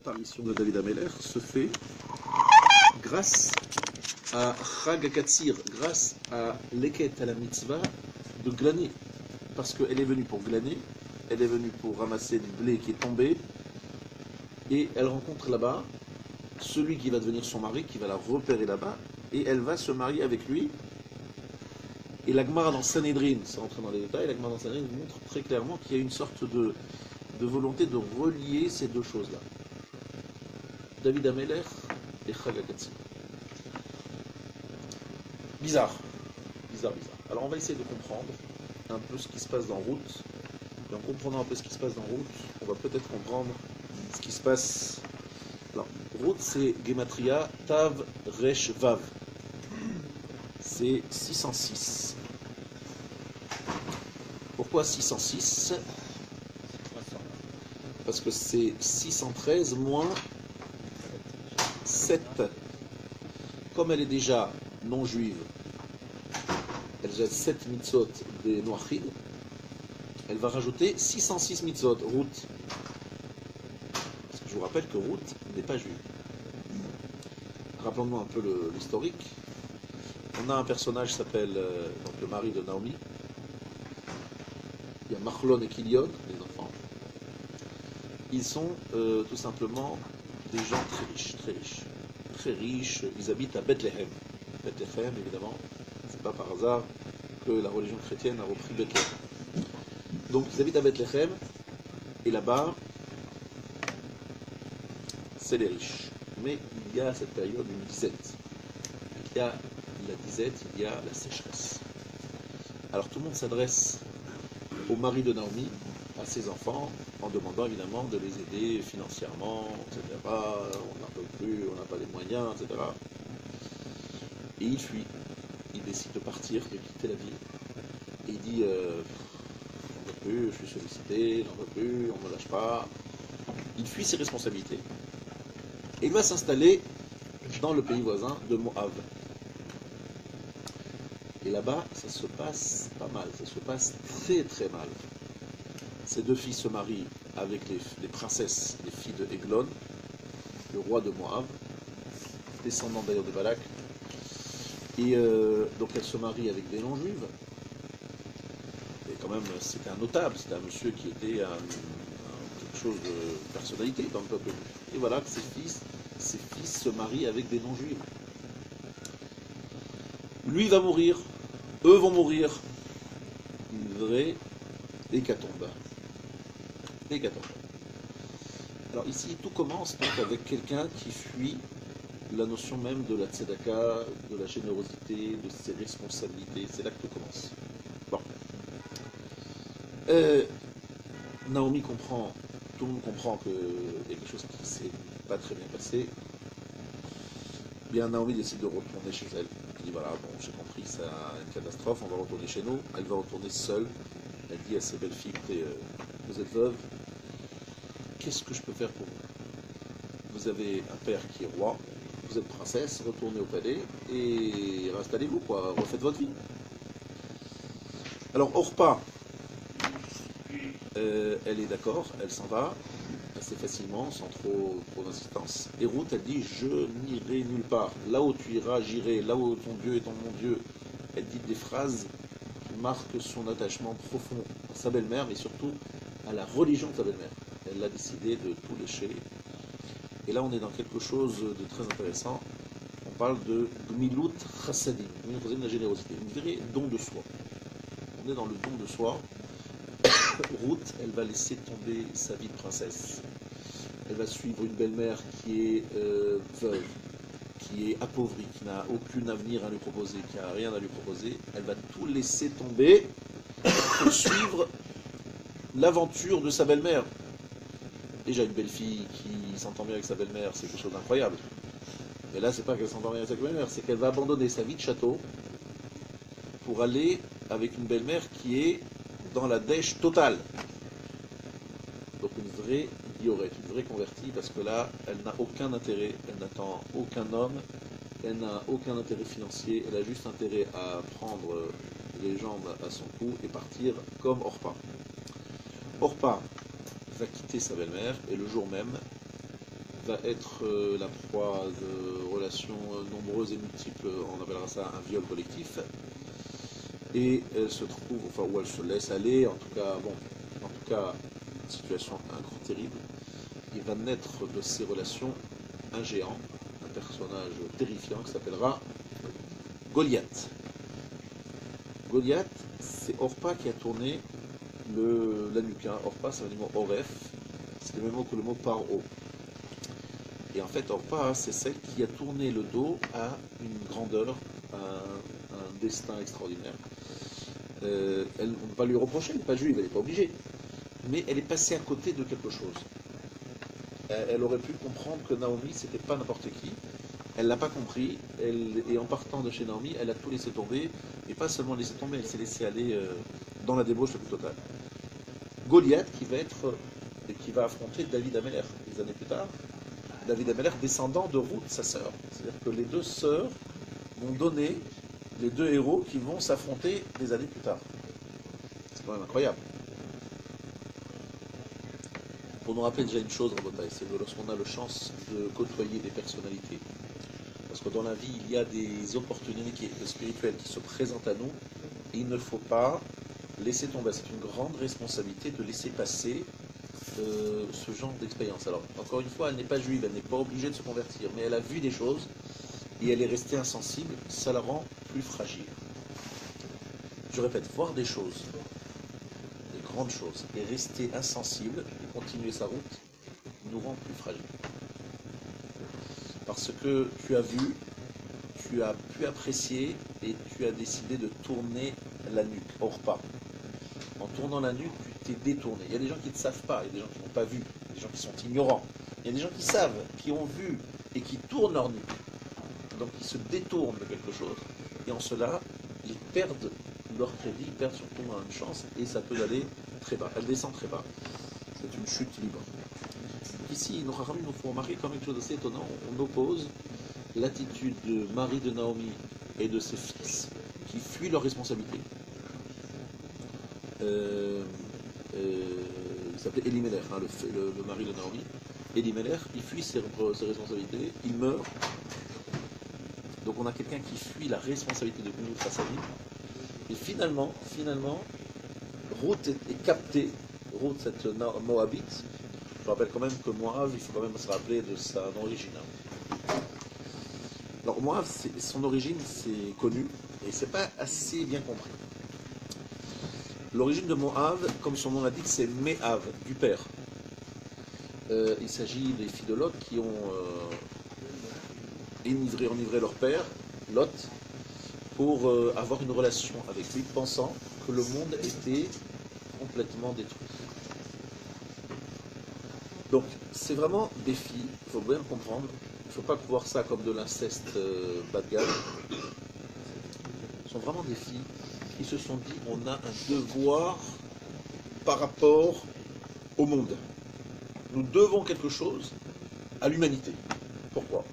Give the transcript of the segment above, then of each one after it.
L'apparition de David Ameller se fait grâce à Chag HaKatsir, grâce à l'Eket, à la mitzvah de glaner. Parce qu'elle est venue pour glaner, elle est venue pour ramasser du blé qui est tombé, et elle rencontre là-bas celui qui va devenir son mari, qui va la repérer là-bas, et elle va se marier avec lui. Et la Gemara dans Sanhedrin, sans rentrer dans les détails, la Gemara dans Sanhedrin montre très clairement qu'il y a une sorte de volonté de relier ces deux choses-là. David Ameller et Chag HaKatsir. Bizarre. Alors on va essayer de comprendre un peu ce qui se passe dans Route. Et en comprenant un peu ce qui se passe dans Route, on va peut-être comprendre ce qui se passe. Alors, Route, c'est Gematria Tav Resh Vav. C'est 606. Pourquoi 606 ? Parce que c'est 613 moins 7. Comme elle est déjà non juive, elle a 7 mitzvot des Noachid, elle va rajouter 606 mitzvot, Ruth. Parce que je vous rappelle que Ruth n'est pas juive. Rappelons-nous un peu l'historique. On a un personnage qui s'appelle donc le mari de Naomi. Il y a Machlon et Kilion, les enfants. Ils sont tout simplement des gens très riches. Ils habitent à Bethléem. Bethléem, évidemment, c'est pas par hasard que la religion chrétienne a repris Bethléem. Donc ils habitent à Bethléem, et là-bas, c'est les riches. Mais il y a à cette période une disette. Il y a la disette, il y a la sécheresse. Alors tout le monde s'adresse au mari de Naomi, à ses enfants, en demandant évidemment de les aider financièrement, etc. On n'en peut plus, on n'a pas les moyens, etc. Et il fuit. Il décide de partir, de quitter la ville. Et il dit j'en peux plus, je suis sollicité, j'en peux plus, on ne me lâche pas. Il fuit ses responsabilités. Et il va s'installer dans le pays voisin de Moab. Et là-bas, ça se passe pas mal, ça se passe très mal. Ces deux filles se marient avec les princesses, les filles de Eglon, le roi de Moab, descendant d'ailleurs de Balak. Et donc elle se marie avec des non-juives. Et quand même, c'était un notable, c'était un monsieur qui était quelque chose de personnalité dans le peuple juif. Et voilà que ses fils se marient avec des non-juifs. Lui va mourir, eux vont mourir. Une vraie hécatombe. Alors ici, tout commence donc avec quelqu'un qui fuit la notion même de la tzedaka, de la générosité, de ses responsabilités. C'est là que tout commence. Bon. Naomi comprend, tout le monde comprend qu'il y a quelque chose qui ne s'est pas très bien passé. Bien, Naomi décide de retourner chez elle. Elle dit voilà, bon, j'ai compris, c'est une catastrophe, on va retourner chez nous. Elle va retourner seule. Elle dit à ses belles filles, écoutez, vous êtes veuves, qu'est-ce que je peux faire pour vous ? Vous avez un père qui est roi, vous êtes princesse, retournez au palais et installez-vous, quoi, refaites votre vie. Alors Orpa, elle est d'accord, elle s'en va assez facilement, sans trop d'insistance. Et Ruth, elle dit je n'irai nulle part. Là où tu iras, j'irai. Là où ton Dieu est mon Dieu. Elle dit des phrases qui marquent son attachement profond à sa belle-mère, mais surtout à la religion de sa belle-mère. Elle a décidé de tout lécher. Et là, on est dans quelque chose de très intéressant. On parle de Gmilut Chassadim, de la générosité, une vraie don de soi. On est dans le don de soi. Ruth, elle va laisser tomber sa vie de princesse. Elle va suivre une belle-mère qui est veuve, qui est appauvrie, qui n'a aucun avenir à lui proposer, qui n'a rien à lui proposer. Elle va tout laisser tomber pour suivre l'aventure de sa belle-mère. Déjà, une belle-fille qui s'entend bien avec sa belle-mère, c'est quelque chose d'incroyable. Mais là, c'est pas qu'elle s'entend bien avec sa belle-mère, c'est qu'elle va abandonner sa vie de château pour aller avec une belle-mère qui est dans la dèche totale. Donc une vraie diorette, une vraie convertie, parce que là, elle n'a aucun intérêt, elle n'attend aucun homme, elle n'a aucun intérêt financier, elle a juste intérêt à prendre les jambes à son cou et partir comme Orpa. Orpa va quitter sa belle-mère, et le jour même, va être la proie de relations nombreuses et multiples, on appellera ça un viol collectif, et elle se trouve, enfin, où elle se laisse aller, en tout cas, situation terrible. Il va naître de ces relations un géant, un personnage terrifiant qui s'appellera Goliath. Goliath, c'est Orpa qui a tourné la nuque. Orpa, c'est un mot Oref, c'est le même mot que le mot paro. Et en fait, Orpa, c'est celle qui a tourné le dos à une grandeur, à un destin extraordinaire. On va lui reprocher, elle n'est pas juive, elle n'est pas obligée. Mais elle est passée à côté de quelque chose. Elle aurait pu comprendre que Naomi, c'était pas n'importe qui. Elle l'a pas compris. Et en partant de chez Naomi, elle a tout laissé tomber. Et pas seulement laissé tomber, elle s'est laissée aller dans la débauche la plus totale. Goliath qui va affronter David Ameller des années plus tard. David Ameller, descendant de Ruth, sa sœur. C'est-à-dire que les deux sœurs vont donner les deux héros qui vont s'affronter des années plus tard. C'est quand même incroyable. Pour nous rappeler déjà une chose, Rabotai, c'est que lorsqu'on a la chance de côtoyer des personnalités, parce que dans la vie, il y a des opportunités spirituelles qui se présentent à nous, et il ne faut pas laisser tomber. C'est une grande responsabilité de laisser passer ce genre d'expérience. Alors, encore une fois, elle n'est pas juive, elle n'est pas obligée de se convertir, mais elle a vu des choses, et elle est restée insensible, ça la rend plus fragile. Je répète, voir des choses, des grandes choses, et rester insensible, et continuer sa route, nous rend plus fragiles. Parce que tu as vu, tu as pu apprécier, et tu as décidé de tourner la nuque, hors pas. En tournant la nuque, tu t'es détourné. Il y a des gens qui ne savent pas, il y a des gens qui n'ont pas vu, il y a des gens qui sont ignorants. Il y a des gens qui savent, qui ont vu, et qui tournent leur nuque. Donc ils se détournent de quelque chose, et en cela, ils perdent leur crédit, ils perdent surtout une chance, et ça peut aller très bas. Elle descend très bas. C'est une chute libre. Ici, nos Chachamim nous font remarquer comme une chose assez étonnante. On oppose l'attitude de Marie de Naomi et de ses fils qui fuient leurs responsabilités. Il s'appelait Elimelech, le mari de Naomi. Elimelech, il fuit ses responsabilités, il meurt. Donc on a quelqu'un qui fuit la responsabilité de Bnei Chassadim. Et finalement, Ruth est captée. Ruth, cette Moabite. Je rappelle quand même que Moab, il faut quand même se rappeler de son origine. Alors Moab, son origine, c'est connu, et c'est pas assez bien compris. L'origine de Moab, comme son nom l'indique, c'est Mehav, du père. Il s'agit des filles de Lot qui ont enivré leur père, Lot, pour avoir une relation avec lui, pensant que le monde était complètement détruit. Donc, c'est vraiment des filles, il faut bien comprendre, il ne faut pas voir ça comme de l'inceste bas de gamme. Ce sont vraiment des filles qui se sont dit, on a un devoir par rapport au monde. Nous devons quelque chose à l'humanité. Pourquoi?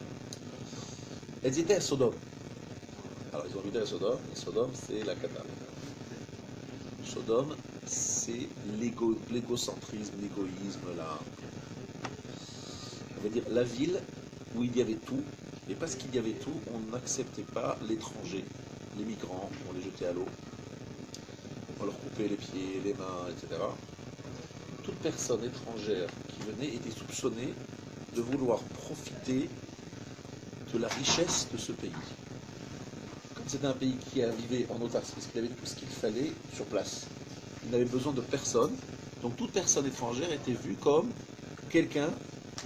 Elles étaient à Sodome. Alors, ils ont habité à Sodome, et Sodome, c'est la cata. Sodome, c'est l'égocentrisme, l'égoïsme, on va dire la ville où il y avait tout, et parce qu'il y avait tout, on n'acceptait pas l'étranger, les migrants, on les jetait à l'eau, on leur coupait les pieds, les mains, etc. Toute personne étrangère qui venait était soupçonnée de vouloir profiter de la richesse de ce pays. Comme c'était un pays qui vivait en autarcie, parce qu'il avait tout ce qu'il fallait sur place. Il n'avait besoin de personne, donc toute personne étrangère était vue comme quelqu'un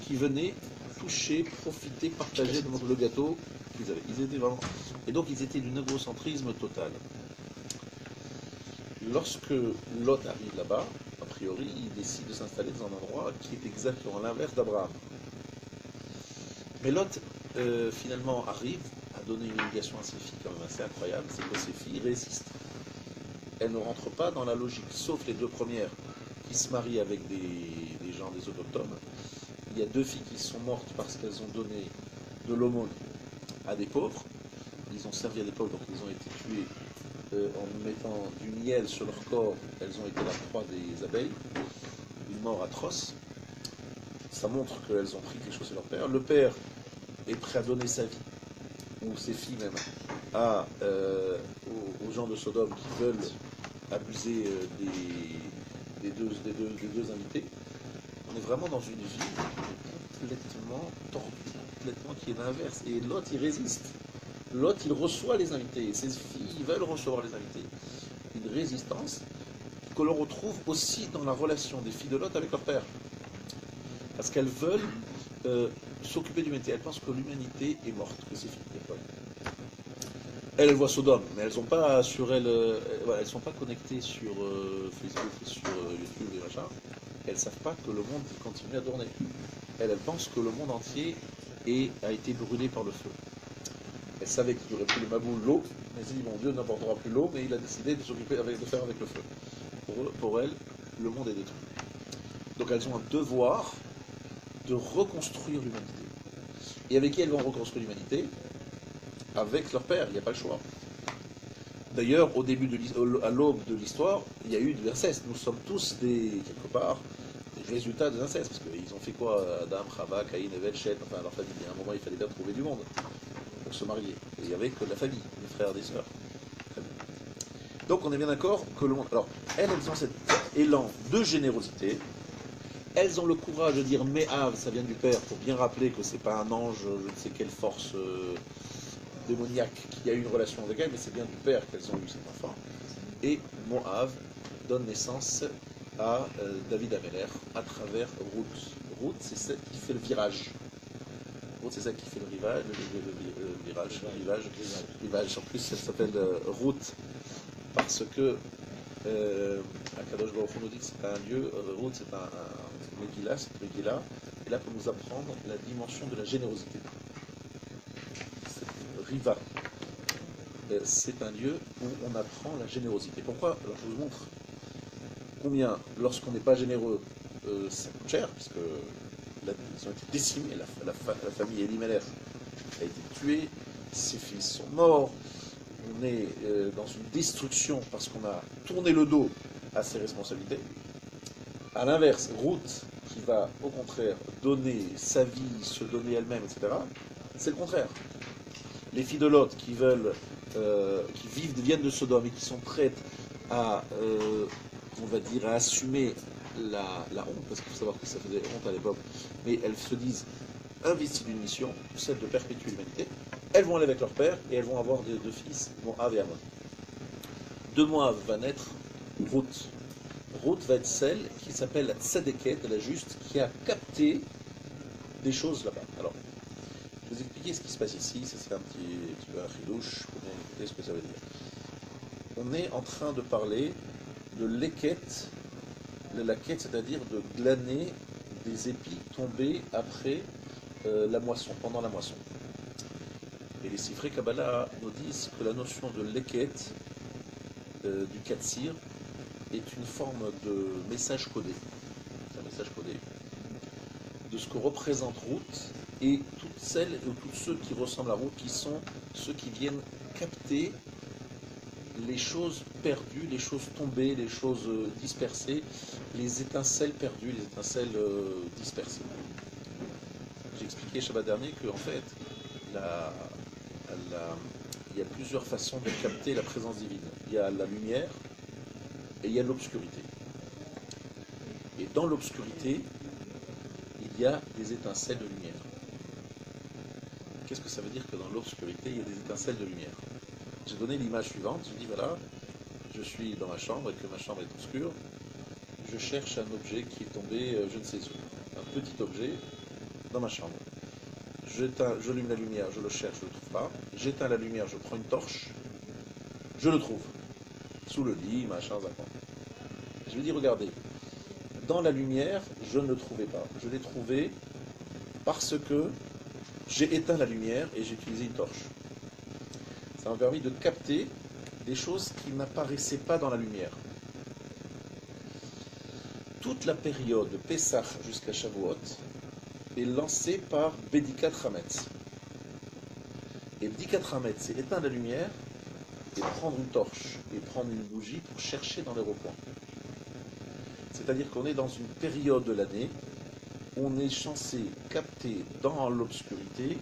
qui venait toucher, profiter, partager le gâteau qu'ils avaient. Ils étaient vraiment... Et donc ils étaient d'un égocentrisme total. Lorsque Lot arrive là-bas, a priori, il décide de s'installer dans un endroit qui est exactement l'inverse d'Abraham. Mais Lot, finalement, arrive à donner une éducation à ses filles quand même assez incroyable, c'est que ses filles résistent. Elles ne rentrent pas dans la logique, sauf les deux premières qui se marient avec des gens, des autochtones. Il y a deux filles qui sont mortes parce qu'elles ont donné de l'aumône à des pauvres. Ils ont servi à des pauvres, donc ils ont été tués en mettant du miel sur leur corps. Elles ont été la proie des abeilles. Une mort atroce. ça montre qu'elles ont pris quelque chose de leur père. Le père est prêt à donner sa vie, ou ses filles même, aux gens de Sodome qui veulent abuser des deux invités. On est vraiment dans une vie complètement tordue, complètement qui est l'inverse. Et Lot, il résiste. Lot, il reçoit les invités. Ses filles veulent recevoir les invités. Une résistance que l'on retrouve aussi dans la relation des filles de Lot avec leur père. Parce qu'elles veulent s'occuper de l'humanité. Elles pensent que l'humanité est morte, que c'est fini. Elles voient Sodome, mais elles n'ont pas sur elles, elles sont pas connectées sur Facebook et sur YouTube et machin. Elles ne savent pas que le monde continue à tourner. Elles pensent que le monde entier a été brûlé par le feu. Elles savaient qu'il aurait pris le Maboul l'eau, mais elles disent mon Dieu n'apportera plus l'eau, mais il a décidé de s'occuper de faire avec le feu. Pour elles, le monde est détruit. Donc elles ont un devoir de reconstruire l'humanité. Et avec qui elles vont reconstruire l'humanité? Avec leur père, il n'y a pas le choix. D'ailleurs, à l'aube de l'histoire, il y a eu de l'inceste. Nous sommes tous quelque part, des résultats de l'inceste. Parce qu'ils ont fait quoi? Adam, Chava, Caïn, Evel, Shet, enfin leur famille. À un moment, il fallait bien trouver du monde pour se marier. Et il n'y avait que de la famille, des frères, des sœurs. Donc on est bien d'accord que le monde... Alors, elles ont cet élan de générosité. Elles ont le courage de dire Me'av, ça vient du père, pour bien rappeler que c'est pas un ange, je ne sais quelle force démoniaque qui a eu une relation avec elle, mais c'est bien du père qu'elles ont eu cet enfant. Et Moav donne naissance à David Améler à travers Ruth. Ruth, c'est celle qui fait le virage. Ruth, c'est celle qui fait le rivage, le rivage. En plus, elle s'appelle Ruth parce que Akadosh Baruch Hu nous dit que c'est un lieu, Ruth, c'est un Megillah, et là pour nous apprendre la dimension de la générosité. Riva, c'est un lieu où on apprend la générosité. Pourquoi? Alors je vous montre combien, lorsqu'on n'est pas généreux, ça coûte cher, puisque ils ont été décimés, la famille Elimelech a été tuée, ses fils sont morts, on est dans une destruction parce qu'on a tourné le dos à ses responsabilités. À l'inverse, Ruth, qui va au contraire donner sa vie, se donner elle-même, etc., c'est le contraire. Les filles de Lot qui viennent de Sodome et qui sont prêtes à, on va dire, à assumer la honte, parce qu'il faut savoir que ça faisait honte à l'époque, mais elles se disent investies d'une mission, celle de perpétuer l'humanité. Elles vont aller avec leur père et elles vont avoir deux fils, Moav et Ammon. De Moav va naître Ruth. Ruth va être celle qui s'appelle la Tzedeket, la juste, qui a capté des choses là-bas. Alors, je vais vous expliquer ce qui se passe ici, c'est un petit peu un chidouche, pour bien écouter ce que ça veut dire. On est en train de parler de l'équette, la quête, c'est-à-dire de glaner des épis tombés après la moisson, pendant la moisson. Et les Sifrei Kabbalah nous disent que la notion de l'équette, du katsir, est une forme de message codé. C'est un message codé de ce que représente Ruth et toutes celles ou tous ceux qui ressemblent à Ruth, qui sont ceux qui viennent capter les choses perdues, les choses tombées, les choses dispersées, les étincelles perdues, les étincelles dispersées. J'ai expliqué Shabbat dernier qu'en fait, il y a plusieurs façons de capter la présence divine. Il y a la lumière et il y a l'obscurité. Et dans l'obscurité, il y a des étincelles de lumière. Qu'est-ce que ça veut dire que dans l'obscurité, il y a des étincelles de lumière? J'ai donné l'image suivante, je dis voilà, je suis dans ma chambre et que ma chambre est obscure, je cherche un objet qui est tombé je ne sais où, un petit objet dans ma chambre. J'allume la lumière, je le cherche, je ne le trouve pas, j'éteins la lumière, je prends une torche, je le trouve, sous le lit, machin, d'accord. Je lui dis regardez, dans la lumière, je ne le trouvais pas, je l'ai trouvé parce que j'ai éteint la lumière et j'ai utilisé une torche. Ça m'a permis de capter des choses qui n'apparaissaient pas dans la lumière. Toute la période de Pessah jusqu'à Shavuot est lancée par Bedikat Hametz. Et Bedikat Hametz, c'est éteindre la lumière et prendre une torche et prendre une bougie pour chercher dans les recoins. C'est-à-dire qu'on est dans une période de l'année on est censé capter dans l'obscurité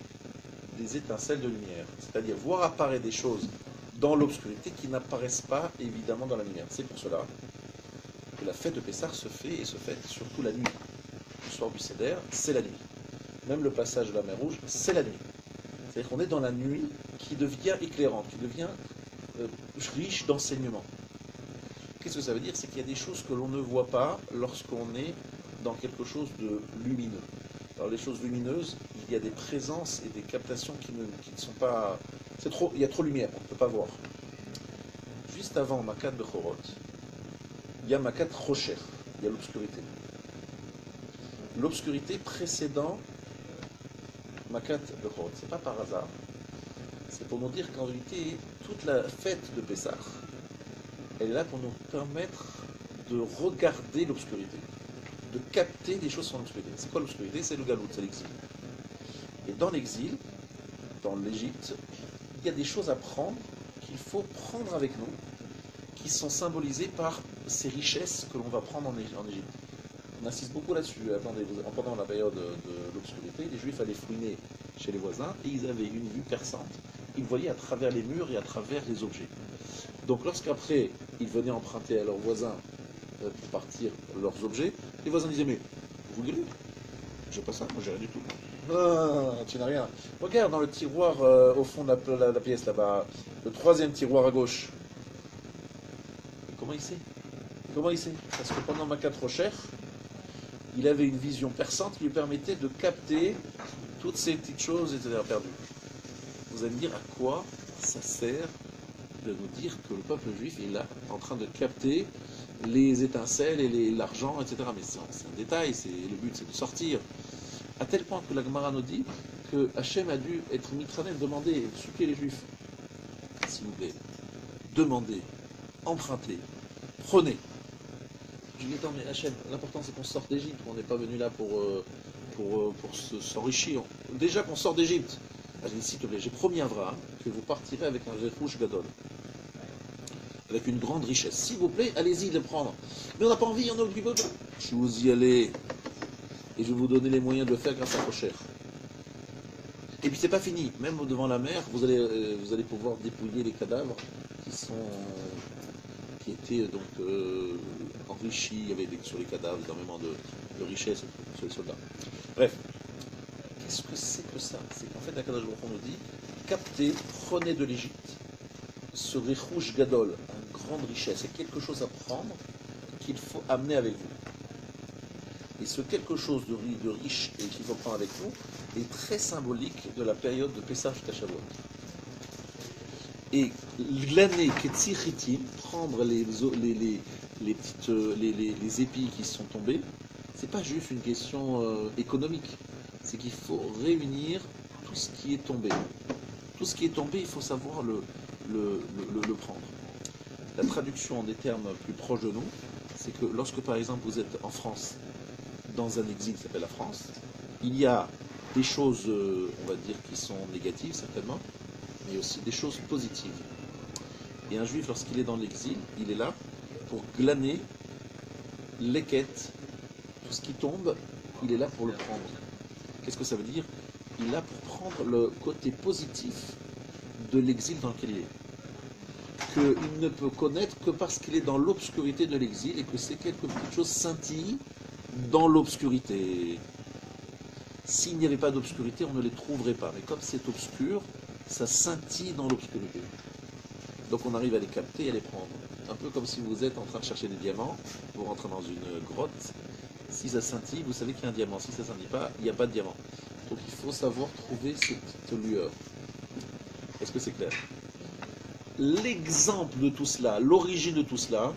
des étincelles de lumière. C'est-à-dire voir apparaître des choses dans l'obscurité qui n'apparaissent pas évidemment dans la lumière. C'est pour cela que la fête de Pessah se fait et se fête surtout la nuit. Le soir du Seder, c'est la nuit. Même le passage de la mer Rouge, c'est la nuit. C'est-à-dire qu'on est dans la nuit qui devient éclairante, qui devient riche d'enseignements. Qu'est-ce que ça veut dire? C'est qu'il y a des choses que l'on ne voit pas lorsqu'on est dans quelque chose de lumineux. Alors les choses lumineuses, il y a des présences et des captations qui ne sont pas... il y a trop de lumière, on ne peut pas voir. Juste avant Makat Bechorot, il y a Makat Rocher, il y a l'obscurité. L'obscurité précédant Makat Bechorot, c'est pas par hasard. C'est pour nous dire qu'en vérité, toute la fête de Pessah, elle est là pour nous permettre de regarder l'obscurité, de capter des choses sur l'obscurité. C'est quoi l'obscurité? C'est le galout, c'est l'exil. Et dans l'exil, dans l'Égypte, il y a des choses à prendre qu'il faut prendre avec nous, qui sont symbolisées par ces richesses que l'on va prendre en Égypte. On insiste beaucoup là-dessus. Pendant la période de l'obscurité, les Juifs allaient fouiner chez les voisins et ils avaient une vue perçante. Ils voyaient à travers les murs et à travers les objets. Donc lorsqu'après, ils venaient emprunter à leurs voisins pour partir leurs objets, les voisins disaient, mais vous voulez? J'ai pas ça, moi j'ai rien du tout. Ah, tu n'as rien. Regarde dans le tiroir au fond de la pièce là-bas, le troisième tiroir à gauche. Et comment il sait? Comment il sait? Parce que pendant Makat Rocher, il avait une vision perçante qui lui permettait de capter toutes ces petites choses, etc. perdues. Vous allez me dire à quoi ça sert de nous dire que le peuple juif est là, en train de capter les étincelles et l'argent, etc. Mais c'est un détail, le but c'est de sortir. À tel point que la Gemara nous dit que Hachem a dû être mitrané, demander, supplier les juifs, s'il vous plaît, demandez, empruntez, prenez. Je lui dis, attends, mais Hachem, l'important c'est qu'on sorte d'Égypte, on n'est pas venu là pour s'enrichir. Déjà qu'on sort d'Égypte. J'ai dit, s'il te plaît, j'ai promis à Abraham que vous partirez avec un Refush Gadol, avec une grande richesse. S'il vous plaît, allez-y de prendre. Mais on n'a pas envie, on a occupé. Je vous y allez, et je vais vous donner les moyens de le faire grâce à Rocher. Et puis c'est pas fini, même devant la mer, vous allez pouvoir dépouiller les cadavres qui étaient donc enrichis. Il y avait sur les cadavres énormément de richesses sur les soldats. Bref. Qu'est-ce que c'est que ça? C'est qu'en fait, la Kadosh Baruch Hu nous dit, captez, prenez de l'Égypte ce Rechush Gadol, une grande richesse, c'est quelque chose à prendre qu'il faut amener avec vous. Et ce quelque chose de riche et qu'il faut prendre avec vous est très symbolique de la période de Pessah jusqu'à Shavuot. Et l'année Ketzichitim, prendre les épis qui sont tombés, c'est pas juste une question économique. C'est qu'il faut réunir tout ce qui est tombé. Tout ce qui est tombé, il faut savoir le prendre. La traduction en des termes plus proches de nous, c'est que lorsque par exemple vous êtes en France, dans un exil qui s'appelle la France, il y a des choses, on va dire, qui sont négatives certainement, mais aussi des choses positives. Et un juif, lorsqu'il est dans l'exil, il est là pour glaner les quêtes, tout ce qui tombe, il est là pour le prendre. Qu'est-ce que ça veut dire? Il est là pour prendre le côté positif de l'exil dans lequel il est. Qu'il ne peut connaître que parce qu'il est dans l'obscurité de l'exil et que ces quelques petites choses scintillent dans l'obscurité. S'il n'y avait pas d'obscurité, on ne les trouverait pas. Mais comme c'est obscur, ça scintille dans l'obscurité. Donc on arrive à les capter et à les prendre. Un peu comme si vous êtes en train de chercher des diamants, vous rentrez dans une grotte. Si ça scintille, vous savez qu'il y a un diamant. Si ça ne scintille pas, il n'y a pas de diamant. Donc il faut savoir trouver cette lueur. Est-ce que c'est clair? L'exemple de tout cela, l'origine de tout cela,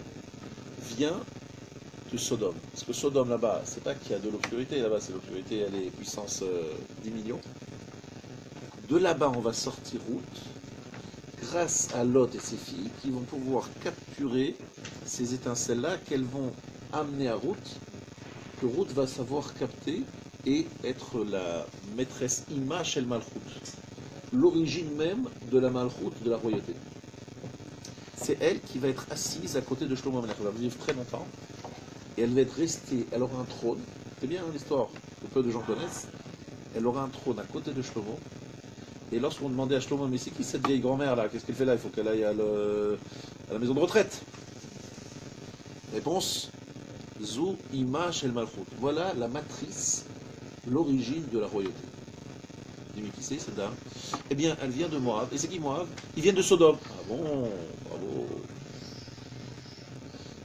vient de Sodome. Parce que Sodome là-bas, c'est pas qu'il y a de l'obscurité, là-bas c'est l'obscurité, elle est puissance 10 millions. De là-bas, on va sortir route, grâce à Lot et ses filles, qui vont pouvoir capturer ces étincelles-là qu'elles vont amener à Ruth, que Ruth va savoir capter et être la maîtresse Ima Shel Malchut, l'origine même de la Malchut, de la royauté. C'est elle qui va être assise à côté de Shlomo Amelech. Elle va vivre très longtemps et elle va être restée. Elle aura un trône. C'est bien hein, l'histoire. Le peu de gens connaissent, elle aura un trône à côté de Shlomo. Et lorsqu'on demandait à Shlomo, mais c'est qui cette vieille grand-mère là? Qu'est-ce qu'elle fait là? Il faut qu'elle aille à la maison de retraite. Réponse, Zou Ima Shel Malchut. Voilà la matrice, l'origine de la royauté. Dis-moi qui c'est cette dame? Eh bien, elle vient de Moab. Et c'est qui Moab? Ils viennent de Sodome. Ah bon, bravo.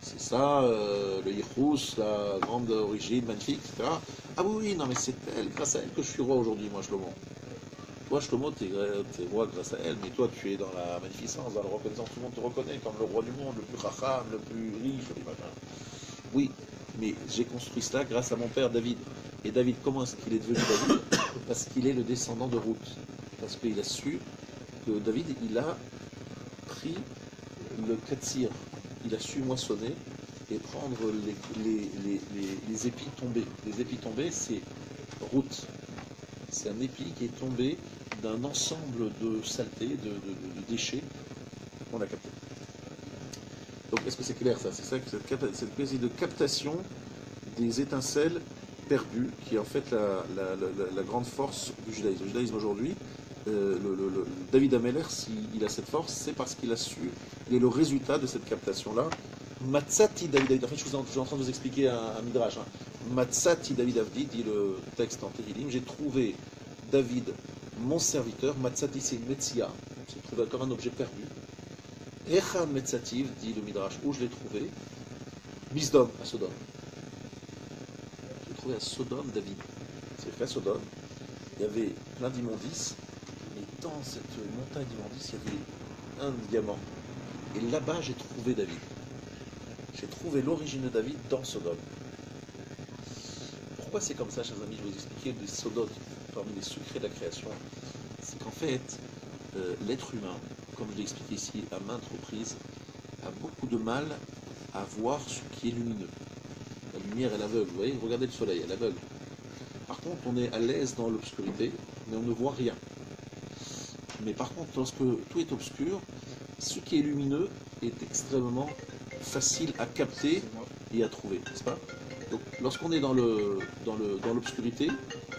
C'est ça, le Yichus, la grande origine, magnifique, etc. Ah oui, non, mais c'est elle, grâce à elle que je suis roi aujourd'hui, moi, Shlomo. Toi, Shlomo, t'es roi grâce à elle, mais toi, tu es dans la magnificence, dans la reconnaissance. Tout le monde te reconnaît comme le roi du monde, le plus racham, le plus riche, le machin. Oui, mais j'ai construit cela grâce à mon père David. Et David, comment est-ce qu'il est devenu David? Parce qu'il est le descendant de Ruth. Parce qu'il a su que David, il a pris le katsir. Il a su moissonner et prendre les épis tombés. Les épis tombés, c'est Ruth. C'est un épi qui est tombé d'un ensemble de saletés, de déchets qu'on a capté. Donc est-ce que c'est clair ça? C'est ça, cette espèce de captation des étincelles perdues qui est en fait la grande force du judaïsme. Le judaïsme aujourd'hui, David Ameller, s'il a cette force, c'est parce qu'il a su, il est le résultat de cette captation-là. Matsati David, en fait je suis en train de vous expliquer un midrash. Hein. Matsati David Avdi, dit le texte en Tehillim, j'ai trouvé David, mon serviteur. Matsati, c'est une Metsia, j'ai trouvé comme un objet perdu. Echan Metsativ, dit le midrash, où je l'ai trouvé? Bisdom, à Sodome. J'ai trouvé à Sodome David. C'est qu'à Sodome, il y avait plein d'immondices, et dans cette montagne d'immondices, il y avait un diamant. Et là-bas, j'ai trouvé David. J'ai trouvé l'origine de David dans Sodome. Pourquoi c'est comme ça, chers amis? Je vais vous expliquer des Sodotes parmi les secrets de la création. C'est qu'en fait, l'être humain, comme je l'ai expliqué ici à maintes reprises, a beaucoup de mal à voir ce qui est lumineux. La lumière est aveugle. Vous voyez, regardez le soleil, elle est aveugle. Par contre, on est à l'aise dans l'obscurité, mais on ne voit rien. Mais par contre, lorsque tout est obscur, ce qui est lumineux est extrêmement facile à capter et à trouver, n'est-ce pas? Donc, lorsqu'on est dans l'obscurité,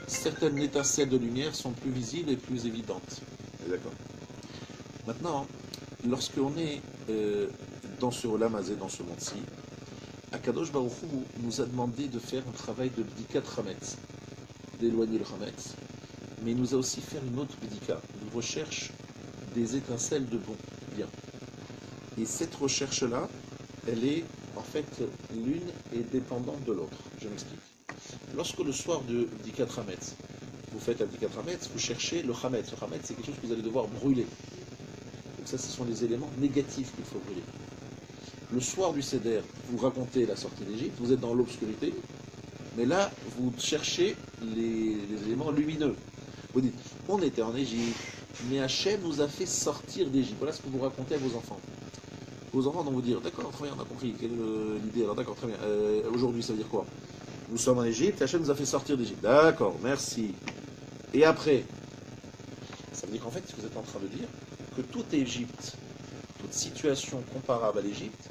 certaines étincelles de lumière sont plus visibles et plus évidentes. D'accord. Maintenant, lorsqu'on est dans ce Olamazé, dans ce monde-ci, Akadosh Baruch Hu nous a demandé de faire un travail de bdikat Hametz, d'éloigner le Hametz, mais il nous a aussi fait une autre bdika, une recherche des étincelles de bon, bien. Et cette recherche-là, elle est, en fait, l'une est dépendante de l'autre. Je m'explique. Lorsque le soir de Bdikat Hametz, vous faites un Bdikat Hametz, vous cherchez le Hametz. Le Hametz, c'est quelque chose que vous allez devoir brûler. Donc ça, ce sont les éléments négatifs qu'il faut brûler. Le soir du Seder, vous racontez la sortie d'Égypte, vous êtes dans l'obscurité, mais là, vous cherchez les éléments lumineux. Vous dites, on était en Égypte, mais Hachem nous a fait sortir d'Égypte. Voilà ce que vous racontez à vos enfants. Vos enfants vont vous dire, d'accord, très bien, on a compris, quelle est l'idée, alors d'accord, très bien. Aujourd'hui, ça veut dire quoi? Nous sommes en Égypte, Hachem nous a fait sortir d'Égypte. D'accord, merci. Et après, ça veut dire qu'en fait, vous êtes en train de dire que toute Égypte, toute situation comparable à l'Égypte,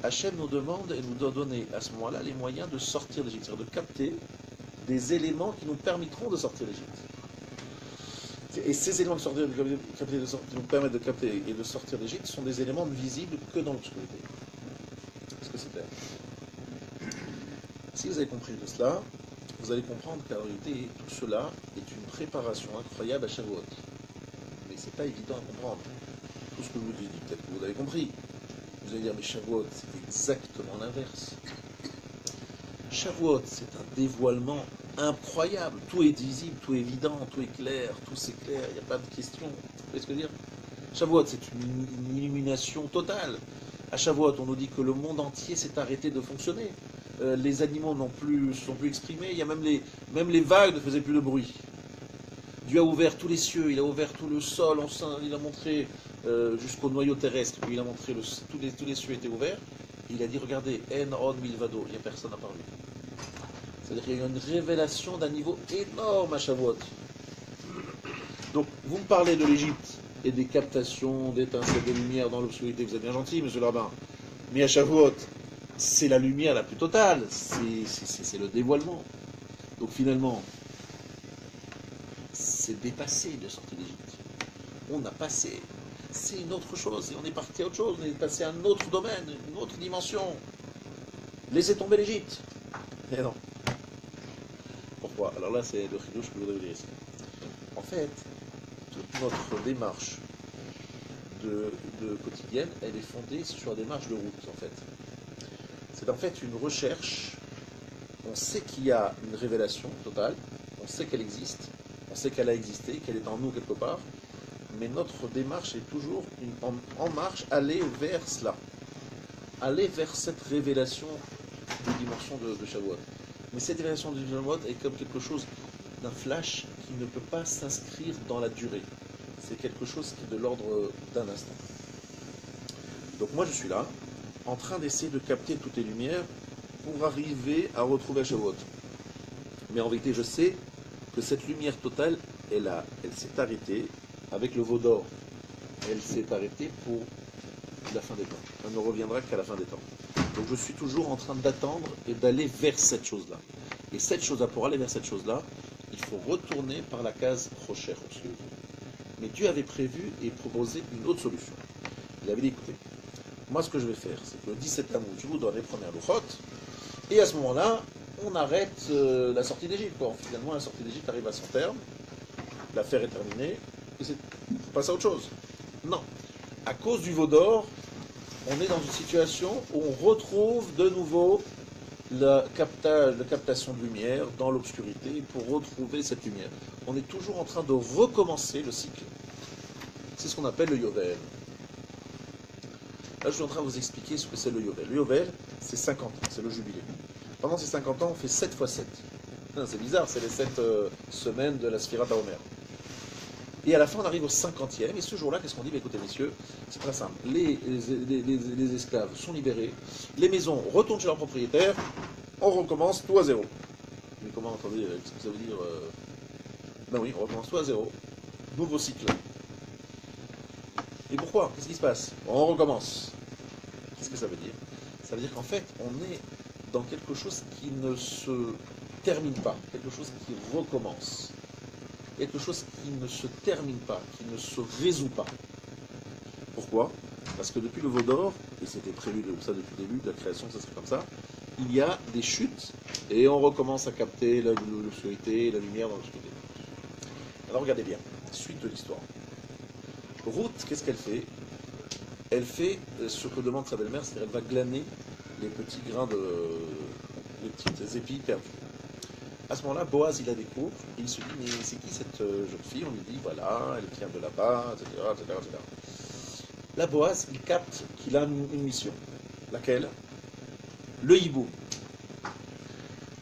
Hachem nous demande et nous doit donner à ce moment-là les moyens de sortir d'Égypte, c'est-à-dire de capter des éléments qui nous permettront de sortir d'Égypte. Et ces éléments qui nous permettent de capter et de sortir d'Égypte sont des éléments ne visibles que dans l'obscurité. Est-ce que c'est clair? Si vous avez compris de cela, vous allez comprendre qu'en réalité, tout cela est une préparation incroyable à Shavuot. Mais ce n'est pas évident à comprendre. Tout ce que je vous dis, peut-être que vous l'avez compris. Vous allez dire, mais Shavuot, c'est exactement l'inverse. Shavuot, c'est un dévoilement incroyable. Tout est visible, tout est évident, tout est clair, tout c'est clair, il n'y a pas de question. Vous voyez ce que je veux dire? Shavuot, c'est une illumination totale. À Shavuot, on nous dit que le monde entier s'est arrêté de fonctionner. Les animaux sont plus exprimés. Il y a même les vagues ne faisaient plus de bruit. Dieu a ouvert tous les cieux, il a ouvert tout le sol, il a montré jusqu'au noyau terrestre, puis il a montré tous les cieux étaient ouverts. Et il a dit, regardez, En Od Milvado, il n'y a personne à part lui. C'est-à-dire qu'il y a une révélation d'un niveau énorme à Shavuot. Donc, vous me parlez de l'Égypte et des captations, d'étincelles de lumière dans l'obscurité. Vous êtes bien gentil, monsieur le rabbin. Mais à Shavuot, c'est la lumière la plus totale. C'est le dévoilement. Donc, finalement, s'est dépassé de sortie d'Égypte. On a passé. C'est une autre chose. Et on est parti à autre chose. On est passé à un autre domaine, une autre dimension. Laissez tomber l'Égypte. Et non. Pourquoi? Alors là, c'est le chidouche que je voudrais vous dire ici. En fait, toute notre démarche de quotidienne, elle est fondée sur la démarche de route, en fait. C'est en fait une recherche. On sait qu'il y a une révélation totale, on sait qu'elle existe, on sait qu'elle a existé, qu'elle est en nous quelque part, mais notre démarche est toujours en marche, aller vers cela, aller vers cette révélation de dimension de Shavuot. Mais cette révélation de Shavuot est comme quelque chose d'un flash qui ne peut pas s'inscrire dans la durée. C'est quelque chose qui est de l'ordre d'un instant. Donc moi je suis là, en train d'essayer de capter toutes les lumières pour arriver à retrouver Shavuot. Mais en vérité, je sais que cette lumière totale, elle s'est arrêtée avec le veau d'or. Elle s'est arrêtée pour la fin des temps. Elle ne reviendra qu'à la fin des temps. Donc je suis toujours en train d'attendre et d'aller vers cette chose-là. Et cette chose-là, pour aller vers cette chose-là, il faut retourner par la case Rocher obscure. Mais Dieu avait prévu et proposé une autre solution. Il avait dit, écoutez, moi ce que je vais faire, c'est que le 17 août, je vous donne les premières louchotes, et à ce moment-là, on arrête la sortie d'Égypte. Finalement, la sortie d'Égypte arrive à son terme, l'affaire est terminée, et on passe à autre chose. Non. À cause du veau d'or, on est dans une situation où on retrouve de nouveau la captation de lumière dans l'obscurité pour retrouver cette lumière. On est toujours en train de recommencer le cycle. C'est ce qu'on appelle le Yovel. Là, je suis en train de vous expliquer ce que c'est le Yovel. Le Yovel, c'est 50 ans, c'est le jubilé. Pendant ces 50 ans, on fait 7 fois 7. C'est bizarre, c'est les 7 semaines de la Sphira Omer. Et à la fin, on arrive au 50e. Et ce jour-là, qu'est-ce qu'on dit? Écoutez, messieurs, c'est très simple. Les esclaves sont libérés. Les maisons retournent chez leurs propriétaires. On recommence tout à zéro. Mais comment, attendez, qu'est-ce que ça veut dire Ben oui, on recommence tout à zéro. Nouveau cycle. Et pourquoi? Qu'est-ce qui se passe? On recommence. Qu'est-ce que ça veut dire? Ça veut dire qu'en fait, on est dans quelque chose qui ne se termine pas, quelque chose qui recommence, quelque chose qui ne se termine pas, qui ne se résout pas. Pourquoi? Parce que depuis le veau d'or, et c'était prévu de ça depuis le début de la création, ça serait comme ça, il y a des chutes et on recommence à capter l'obscurité, la lumière dans l'obscurité. Alors regardez bien, suite de l'histoire. Ruth, qu'est-ce qu'elle fait? Elle fait ce que demande sa belle-mère, c'est-à-dire elle va glaner les petits grains les petites épis perdus. À ce moment-là, Boaz, il la découvre, et il se dit, mais c'est qui cette jeune fille? On lui dit, voilà, elle vient de là-bas, etc., etc., etc. Là, Boaz, il capte qu'il a une mission. Laquelle? Le hiboum.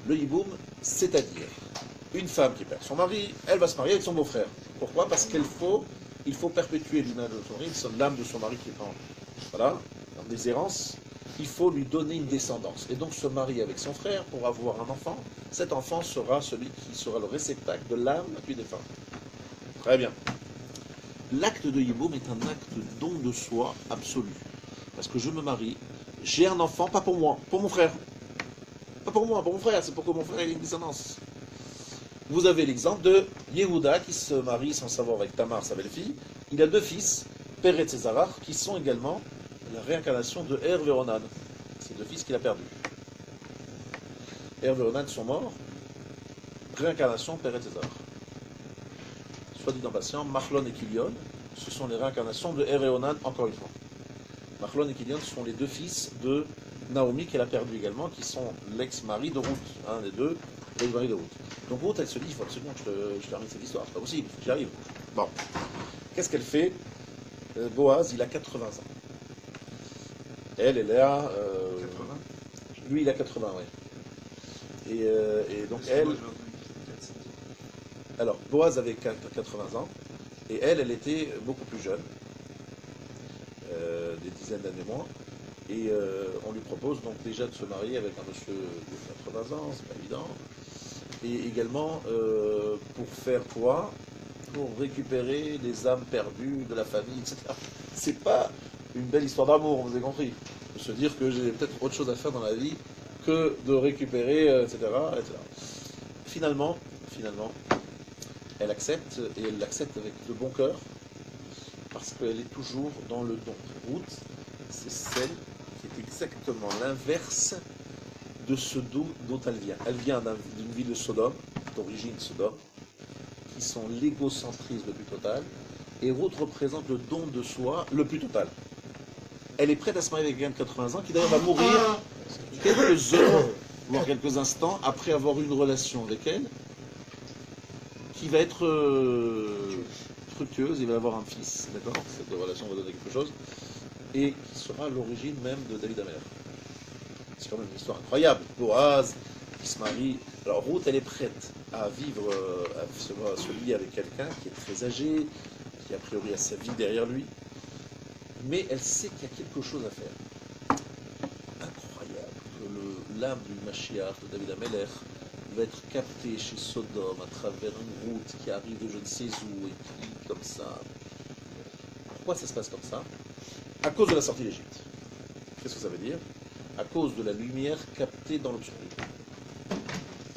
Le hiboum, c'est-à-dire une femme qui perd son mari, elle va se marier avec son beau-frère. Pourquoi? Parce qu'il faut perpétuer l'image de son mari, l'âme de son mari qui est en déshérence. Il faut lui donner une descendance. Et donc se marier avec son frère pour avoir un enfant. Cet enfant sera celui qui sera le réceptacle de l'âme du défunt. Très bien. L'acte de hiboum est un acte de don de soi absolu. Parce que je me marie, j'ai un enfant, pas pour moi, pour mon frère. Pas pour moi, pour mon frère, c'est pour que mon frère ait une descendance. Vous avez l'exemple de Yehuda qui se marie sans savoir avec Tamar, sa belle-fille. Il a deux fils, Peret et Zerach, qui sont également la réincarnation de Er et Onan. C'est deux fils qu'il a perdus. Er et Onan sont morts. Réincarnation Peret et Zerach. Soit dit en passant, Machlon et Kilion, ce sont les réincarnations de Er et Onan, encore une fois. Machlon et Kilion sont les deux fils de Naomi qu'elle a perdu également, qui sont l'ex-mari de Ruth, un des deux, l'ex-mari de Ruth. Donc Ruth, elle se dit, il faut absolument que je termine cette histoire, c'est pas possible, il faut que j'y arrive. Bon, qu'est-ce qu'elle fait? Boaz, il a 80 ans. Elle est là... 80. Lui, il a 80, oui. Et donc elle... Alors, Boaz avait 80 ans, et elle était beaucoup plus jeune, des dizaines d'années moins. Et on lui propose donc déjà de se marier avec un monsieur de 80 ans, c'est pas évident. Et également, pour faire quoi? Pour récupérer les âmes perdues de la famille, etc. C'est pas une belle histoire d'amour, vous avez compris. De se dire que j'ai peut-être autre chose à faire dans la vie que de récupérer, etc., etc. Finalement, elle accepte, et elle l'accepte avec de bon cœur, parce qu'elle est toujours dans le don. Ruth, c'est celle qui est exactement l'inverse de ce dont elle vient. Elle vient d'une ville de Sodome, d'origine Sodome, qui sont l'égocentrisme le plus total, et Ruth représente le don de soi le plus total. Elle est prête à se marier avec quelqu'un de 80 ans, qui d'ailleurs va mourir quelques heures, voire quelques instants, après avoir eu une relation avec elle, qui va être fructueuse, il va avoir un fils, d'accord? Cette relation va donner quelque chose, et qui sera l'origine même de David Amer. C'est quand même une histoire incroyable. Boaz, qui se marie. Alors Ruth, elle est prête à vivre, à se lier avec quelqu'un qui est très âgé, qui a priori a sa vie derrière lui, mais elle sait qu'il y a quelque chose à faire. Incroyable que l'âme du Mashiach, de David Ameler, va être captée chez Sodome à travers une route qui arrive de je ne sais où et qui, comme ça. Pourquoi ça se passe comme ça? À cause de la sortie d'Égypte. Qu'est-ce que ça veut dire? À cause de la lumière captée dans l'obscurité.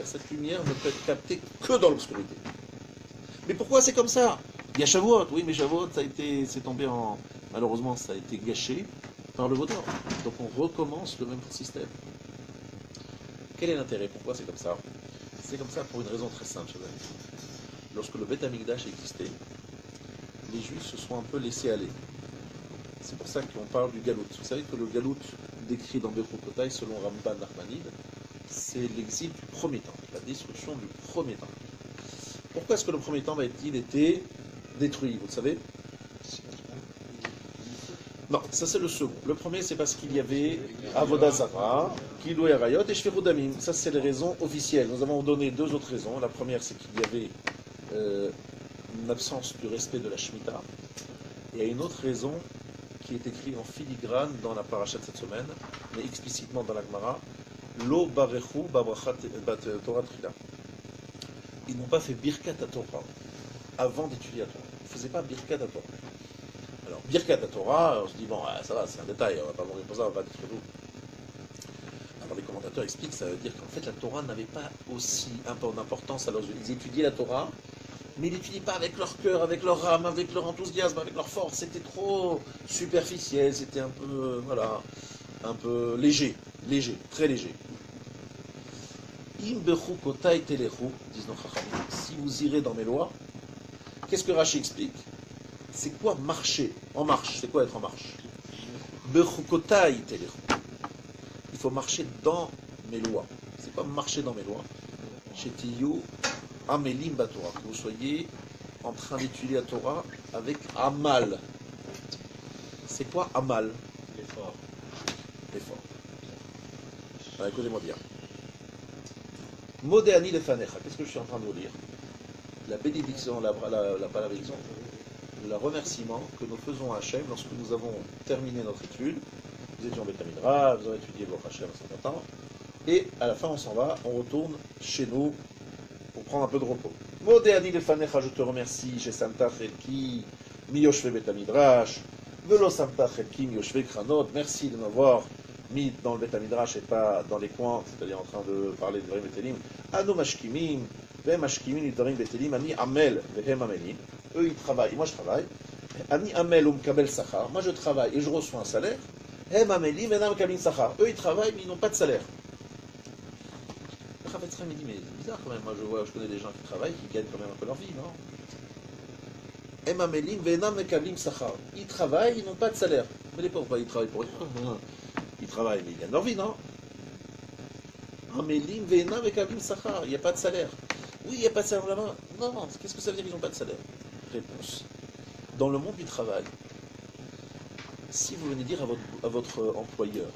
Cette lumière ne peut être captée que dans l'obscurité. Mais pourquoi c'est comme ça? Il y a Shavuot, oui, mais Shavuot, c'est tombé en... Malheureusement, ça a été gâché par le Vaudor. Donc on recommence le même système. Quel est l'intérêt? Pourquoi c'est comme ça? C'est comme ça pour une raison très simple, chers amis. Lorsque le Beth Amikdash existait, les Juifs se sont un peu laissés aller. C'est pour ça qu'on parle du Galout. Vous savez que le Galout décrit dans Bechukotai, selon Ramban Nachmanide, c'est l'exil du premier temple, la destruction du premier temple. Pourquoi est-ce que le premier temple a-t-il été détruit? Vous le savez? Non, ça c'est le second. Le premier, c'est parce qu'il y avait Avodah Zarah, Kilou et Rayot et Shvirut Damim. Ça, c'est les raisons officielles. Nous avons donné deux autres raisons. La première, c'est qu'il y avait une absence du respect de la Shemitah. Et il y a une autre raison qui est écrite en filigrane dans la paracha de cette semaine, mais explicitement dans la Gemara, Lo barechu babrachat Torah Trila. Ils n'ont pas fait Birkat à Torah avant d'étudier la Torah. Ils ne faisaient pas Birkat à Torah. Alors, Birkat à Torah, on se dit, bon, ça va, c'est un détail, on ne va pas mourir pour ça, on va pas détruire tout. Alors, les commentateurs expliquent que ça veut dire qu'en fait, la Torah n'avait pas aussi d'importance à leurs yeux. Ils étudiaient la Torah, mais ils n'étudiaient pas avec leur cœur, avec leur âme, avec leur enthousiasme, avec leur force. C'était trop superficiel, c'était un peu, voilà, un peu léger, très léger. Im bechukotai telechu, disent nos chachamim, si vous irez dans mes lois, qu'est-ce que Rashi explique? C'est quoi marcher? En marche, c'est quoi être en marche? Bechukotai telechu. Il faut marcher dans mes lois. C'est quoi marcher dans mes lois? Shetiyu amelim batorah, que vous soyez en train d'étudier la Torah avec amal. C'est quoi amal? L'effort. L'effort. Alors, écoutez-moi bien. Modéani lefanecha. Qu'est-ce que je suis en train de vous lire? La bénédiction, la bénédiction, le remerciement que nous faisons à Hachem lorsque nous avons terminé notre étude. Nous étions en Beth Midrash, nous avons étudié Baruch Hachem un certain temps, et à la fin on s'en va, on retourne chez nous pour prendre un peu de repos. Modéani lefanecha, je te remercie, chez Santa Chelki, mi yoshve Beth Midrash, velo Santa Chelki, mi yoshve Kranot, merci de m'avoir mis dans le Beth Midrash et pas dans les coins, c'est-à-dire en train de parler de Dvarim Betelim. Anu mashkimim, vehem mashkimim, Dvarim Betelim, ani amel, vehem amelim. Eux ils travaillent, moi je travaille. Ani amel kabel sachar, moi je travaille et je reçois un salaire. Hem amelim, venam kabel sachar. Eux ils travaillent mais ils n'ont pas de salaire. Le Chavetz Chaim me dit, mais c'est bizarre quand même, moi je connais des gens qui travaillent, qui gagnent quand même un peu leur vie, non? Hem amelim, venam kabel sachar. Ils travaillent, ils n'ont pas de salaire. Mais les pauvres, ils travaillent pour rien. Ils travaillent, mais ils gagnent leur vie, non? Amelim, venam kabel sachar. Il n'y a pas de salaire. Oui, il n'y a pas de salaire là-bas. Non, qu'est-ce que ça veut dire qu'ils n'ont pas de salaire? Réponse. Dans le monde du travail, si vous venez dire à votre employeur,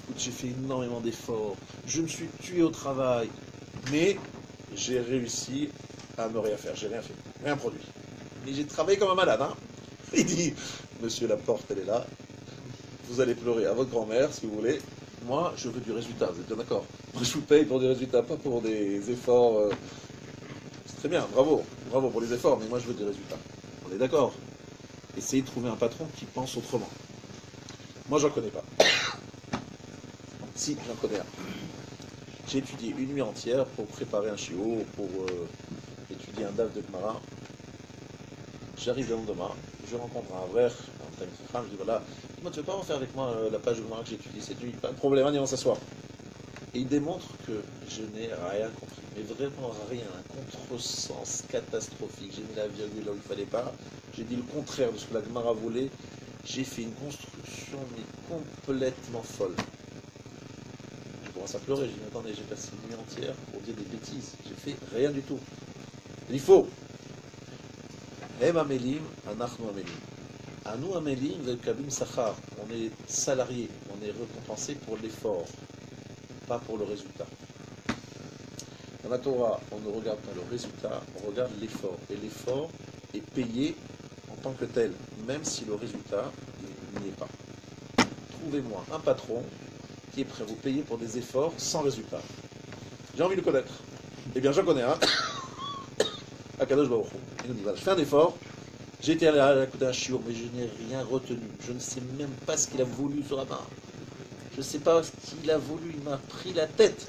écoute, j'ai fait énormément d'efforts, je me suis tué au travail, mais j'ai réussi à ne rien faire, j'ai rien fait, rien produit. Mais j'ai travaillé comme un malade, hein. Il dit, monsieur, la porte, elle est là, vous allez pleurer à votre grand-mère, si vous voulez. Moi, je veux du résultat, vous êtes bien d'accord? Moi, je vous paye pour des résultats, pas pour des efforts. C'est très bien, bravo pour les efforts, mais moi, je veux des résultats. On est d'accord? Essayez de trouver un patron qui pense autrement. Moi, j'en connais pas. Si, j'en connais un. J'ai étudié une nuit entière pour préparer un chiot, pour étudier j'étudie un daf de Gemara, j'arrive le lendemain, je rencontre un frère, un Talmid Chacham, je dis voilà, moi tu veux pas refaire avec moi la page de Gemara que j'étudie cette nuit, pas de problème, on va s'asseoir. Et il démontre que je n'ai rien compris, mais vraiment rien, un contresens catastrophique. J'ai mis la virgule là où il ne fallait pas, j'ai dit le contraire de ce que la Gemara voulait, j'ai fait une construction mais complètement folle. Je commence à pleurer, je dis attendez, j'ai passé une nuit entière pour dire des bêtises, j'ai fait rien du tout. Il faut. Hem Amelim, Anachnu Amelim. Anu Amelim, Vekabim Sachar. On est salarié, on est récompensé pour l'effort, pas pour le résultat. Dans la Torah, on ne regarde pas le résultat, on regarde l'effort. Et l'effort est payé en tant que tel, même si le résultat n'y est pas. Trouvez-moi un patron qui est prêt à vous payer pour des efforts sans résultat. J'ai envie de le connaître. Eh bien, j'en connais un. Akadosh Baruch Hu. Il nous dit, voilà, je fais un effort, j'ai été à l'écoute d'un chiour, mais je n'ai rien retenu. Je ne sais même pas ce qu'il a voulu sur la main. Je ne sais pas ce qu'il a voulu, il m'a pris la tête.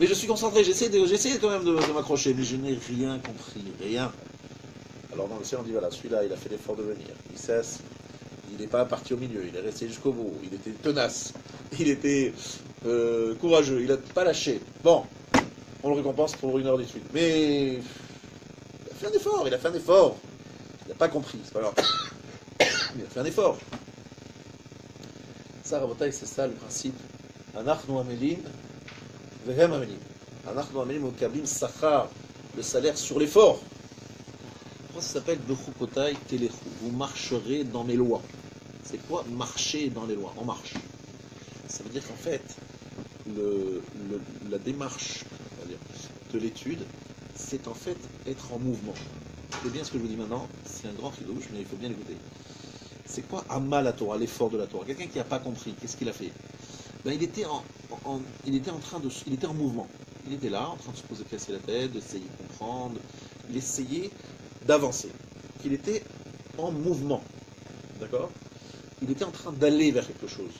Mais je suis concentré, j'essaie quand même de m'accrocher, mais je n'ai rien compris, rien. Alors dans le ciel, on dit, voilà, celui-là, il a fait l'effort de venir. Il cesse, il n'est pas parti au milieu, il est resté jusqu'au bout, il était tenace, il était courageux, il n'a pas lâché. Bon, on le récompense pour 1 heure d'étude. Mais il a fait un effort, il n'a pas compris, c'est pas grave. Il a fait un effort. Ça, Rabotai, c'est ça le principe. Anachnu Amelim, Vehem Amelim. Anachnu Amelim, Okabim Sachar, le salaire sur l'effort. Pourquoi ça s'appelle Bechukotai Telechu? Vous marcherez dans mes lois. C'est quoi marcher dans les lois? En marche. Ça veut dire qu'en fait, la démarche de l'étude, c'est en fait être en mouvement. C'est bien ce que je vous dis maintenant, c'est un grand chidouche, mais il faut bien l'écouter. C'est quoi Amal la Torah, l'effort de la Torah? Quelqu'un qui n'a pas compris, qu'est-ce qu'il a fait? Ben, il était en mouvement. Il était là, en train de se poser, casser la tête, d'essayer de comprendre, il essayait d'avancer. Il était en mouvement, d'accord? Il était en train d'aller vers quelque chose.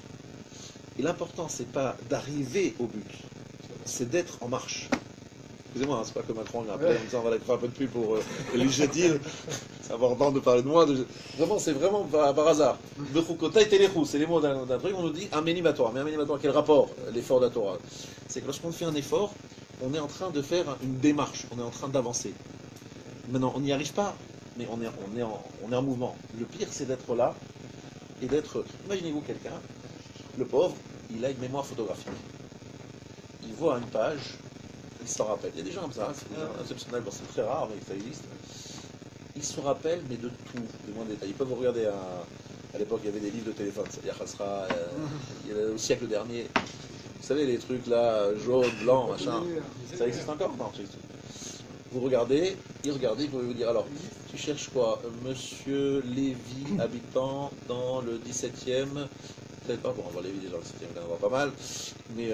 Et l'important, c'est pas d'arriver au but, c'est d'être en marche. Excusez-moi, hein, c'est pas que Macron l'a appelé en disant on va faire un peu de pub pour l'initiative. C'est important de parler de moi. Vraiment, c'est vraiment par hasard. Bechukotai Telechu, c'est les mots d'un truc. On nous dit Amelim à Torah. Mais Amelim à Torah, quel rapport l'effort de la Torah? C'est que lorsqu'on fait un effort, on est en train de faire une démarche, on est en train d'avancer. Maintenant, on n'y arrive pas, mais on est en mouvement. Le pire, c'est d'être là et d'être. Imaginez-vous quelqu'un, le pauvre, il a une mémoire photographique. Il voit une page. Il s'en rappelle. Il y a des gens comme ça, c'est des gens exceptionnels, bon, c'est très rare, mais ça existe. Ils se rappellent, mais de tout, de moins de détails. Ils peuvent regarder à l'époque, il y avait des livres de téléphone, c'est-à-dire Khasra, il y avait au siècle dernier. Vous savez, les trucs là, jaune, blanc, machin, ça existe encore? Non, ça existe. Vous regardez, ils pouvaient vous dire alors, tu cherches quoi? Monsieur Lévy, habitant dans le 17e. Peut-être pas, bon, on va les déjà, le 7e, il en va pas mal, mais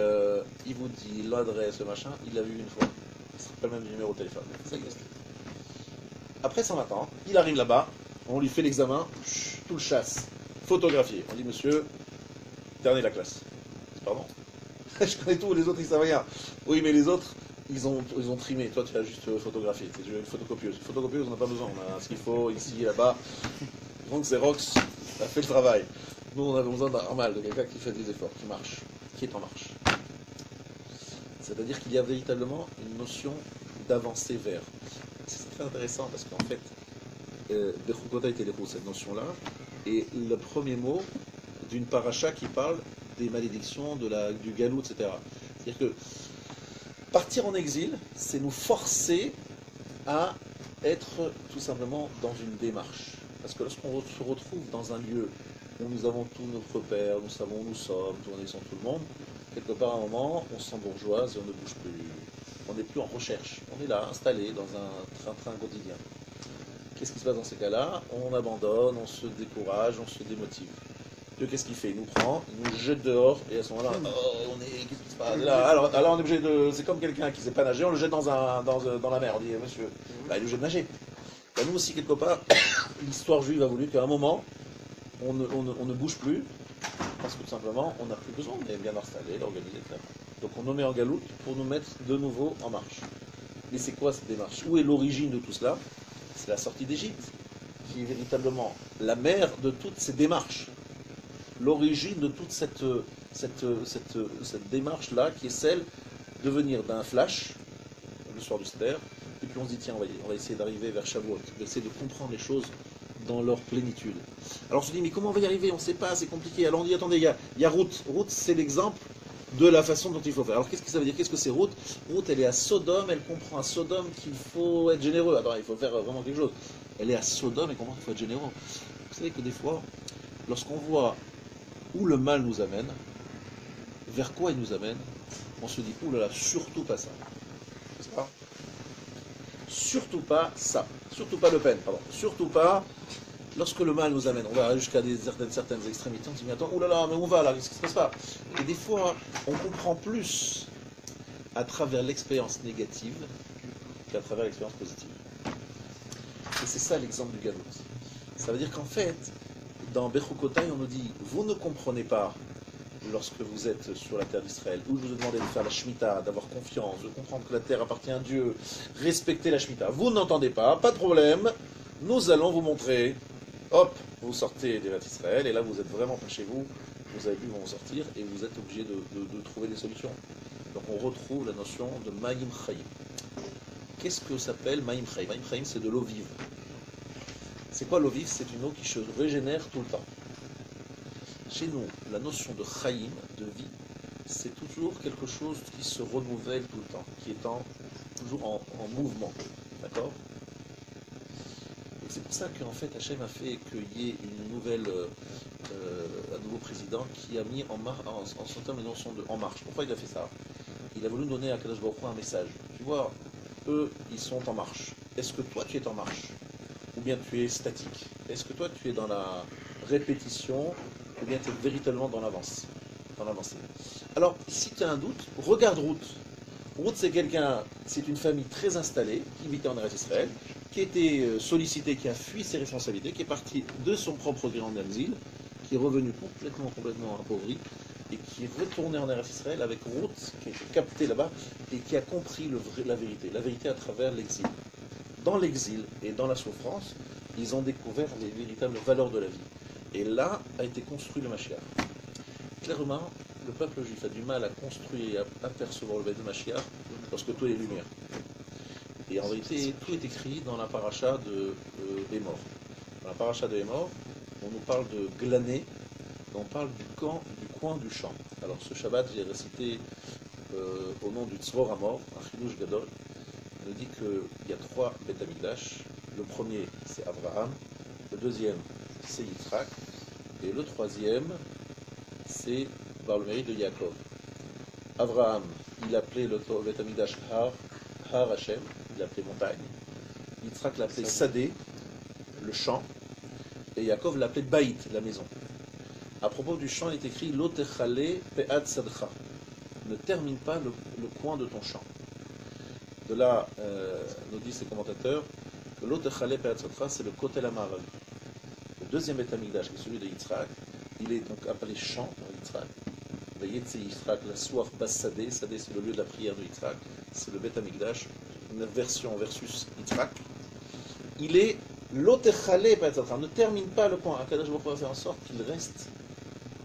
il vous dit l'adresse, le machin, il l'a vu une fois. Il se rappelle même du numéro de téléphone. Ça existe. Après 120 ans, il arrive là-bas, on lui fait l'examen, tout le chasse, photographié. On dit monsieur, dernier de la classe. Pardon? Je connais tout, les autres ils savent rien. Oui, mais les autres, ils ont trimé. Toi, tu as juste photographié. C'est une photocopieuse. Photocopieuse, on n'a pas besoin. On a ce qu'il faut ici, là-bas. Donc Xerox a fait le travail. Nous, on avait besoin d'un normal, de quelqu'un qui fait des efforts, qui marche, qui est en marche. C'est-à-dire qu'il y a véritablement une notion d'avancer vers. C'est très intéressant parce qu'en fait, Bechukotai Telechu, cette notion-là, est le premier mot d'une paracha qui parle des malédictions, du galou, etc. C'est-à-dire que partir en exil, c'est nous forcer à être tout simplement dans une démarche. Parce que lorsqu'on se retrouve dans un lieu où nous avons tous nos repères, nous savons où nous sommes, nous connaissons tout le monde, quelque part à un moment, on se sent bourgeoise et on ne bouge plus. On n'est plus en recherche. On est là, installé dans un train-train quotidien. Qu'est-ce qui se passe dans ces cas-là? On abandonne, on se décourage, on se démotive. Dieu, qu'est-ce qu'il fait? Il nous prend, il nous jette dehors, et à ce moment-là, qu'est-ce qui se passe là, alors on est obligé de. C'est comme quelqu'un qui ne sait pas nager, on le jette dans la mer. On dit, monsieur, bah, il est obligé de nager. Bah, nous aussi, quelque part, l'histoire juive a voulu qu'à un moment, on ne bouge plus, parce que tout simplement, on n'a plus besoin, on est bien installé, organisé, etc. Donc on nous met en galoute pour nous mettre de nouveau en marche. Mais c'est quoi cette démarche? Où est l'origine de tout cela? C'est la sortie d'Égypte, qui est véritablement la mère de toutes ces démarches. L'origine de toute cette démarche-là, qui est celle de venir d'un flash, le soir du Seder, et puis on se dit, tiens, on va essayer d'arriver vers Shavuot, d'essayer de comprendre les choses dans leur plénitude. Alors on se dit, mais comment on va y arriver? On ne sait pas, c'est compliqué. Alors on dit, attendez, il y a Ruth. Ruth, c'est l'exemple de la façon dont il faut faire. Alors qu'est-ce que ça veut dire? Qu'est-ce que c'est Ruth? Ruth, elle est à Sodome, elle comprend à Sodome qu'il faut être généreux. Attends, il faut faire vraiment quelque chose. Elle est à Sodome, elle comprend qu'il faut être généreux. Vous savez que des fois, lorsqu'on voit où le mal nous amène, vers quoi il nous amène, on se dit, oulala, surtout pas ça. C'est pas? Surtout pas ça. Surtout pas Le Pen, pardon. Surtout pas, lorsque le mal nous amène, on va jusqu'à certaines extrémités, on se dit, mais attends, oulala, mais où on va là? Qu'est-ce qui se passe pas? Et des fois, on comprend plus à travers l'expérience négative qu'à travers l'expérience positive. Et c'est ça l'exemple du Galout. Ça veut dire qu'en fait, dans Bechukotai, on nous dit, vous ne comprenez pas lorsque vous êtes sur la terre d'Israël, où je vous demandez de faire la Shemitah, d'avoir confiance, de comprendre que la terre appartient à Dieu, respecter la Shemitah. Vous n'entendez pas de problème, nous allons vous montrer, hop, vous sortez des Israël, et là vous êtes vraiment pas chez vous, vous avez pu vous en sortir, et vous êtes obligé de trouver des solutions. Donc on retrouve la notion de Maïm Chaim. Qu'est-ce que s'appelle Maïm Chaim? Maïm Chaim, c'est de l'eau vive. C'est quoi l'eau vive? C'est une eau qui se régénère tout le temps. Chez nous, la notion de Chaim, de vie, c'est toujours quelque chose qui se renouvelle tout le temps, qui est toujours en mouvement. D'accord? Et c'est pour ça qu'en fait, Hachem a fait qu'il y ait un nouveau président qui a mis en son terme la notion de En Marche. Pourquoi il a fait ça? Il a voulu donner à Kadosh Baruch Hu un message. Tu vois, eux, ils sont en marche. Est-ce que toi, tu es en marche? Ou bien tu es statique? Est-ce que toi, tu es dans la répétition? Ou bien tu es véritablement dans l'avancée? Alors, si tu as un doute, regarde Ruth. Ruth, c'est une famille très installée, qui habitait en Eretz Israël, qui a été sollicitée, qui a fui ses responsabilités, qui est partie de son propre gré en exil, qui est revenu complètement appauvri, et qui est retourné en Eretz Israël avec Ruth, qui a été captée là-bas, et qui a compris la vérité à travers l'exil. Dans l'exil et dans la souffrance, ils ont découvert les véritables valeurs de la vie. Et là a été construit le Mashiach. Clairement, le peuple juif a du mal à construire et à apercevoir le Beit de Mashiach lorsque tout est lumière. Et en vérité, tout est écrit dans la paracha de Hémor. Dans la paracha de Hémor, on nous parle de glaner, on parle du coin du champ. Alors ce Shabbat, j'ai récité au nom du Tzvor Hamor, un Chidush Gadol. Il nous dit qu'il y a 3 Beit Hamikdash. Le premier, c'est Abraham. Le deuxième, c'est Yitzhak. Et le troisième, c'est par le mérite de Yaakov. Abraham, il appelait le Beit Hamikdash Har Hashem, il l'appelait montagne. Yitzhak l'appelait Sadé, le champ. Et Yaakov l'appelait Baït, la maison. À propos du champ, il est écrit Lo techale pe'ad sadcha. Ne termine pas le coin de ton champ. De là, nous disent les commentateurs que Lo techale pe'ad sadcha, c'est le Kotel HaMa'aravi. Le deuxième Beit Hamikdash, qui est celui de Yitzhak, il est donc appelé champ par Yitzhak. Vayetze Yitzhak, la soif bas Sadé. Sadé, c'est le lieu de la prière de Yitzhak. C'est le Beit Hamikdash, une version versus Yitzhak. Il est L'otechale, ne termine pas le coin. Akadosh Baruch Hu va faire en sorte qu'il reste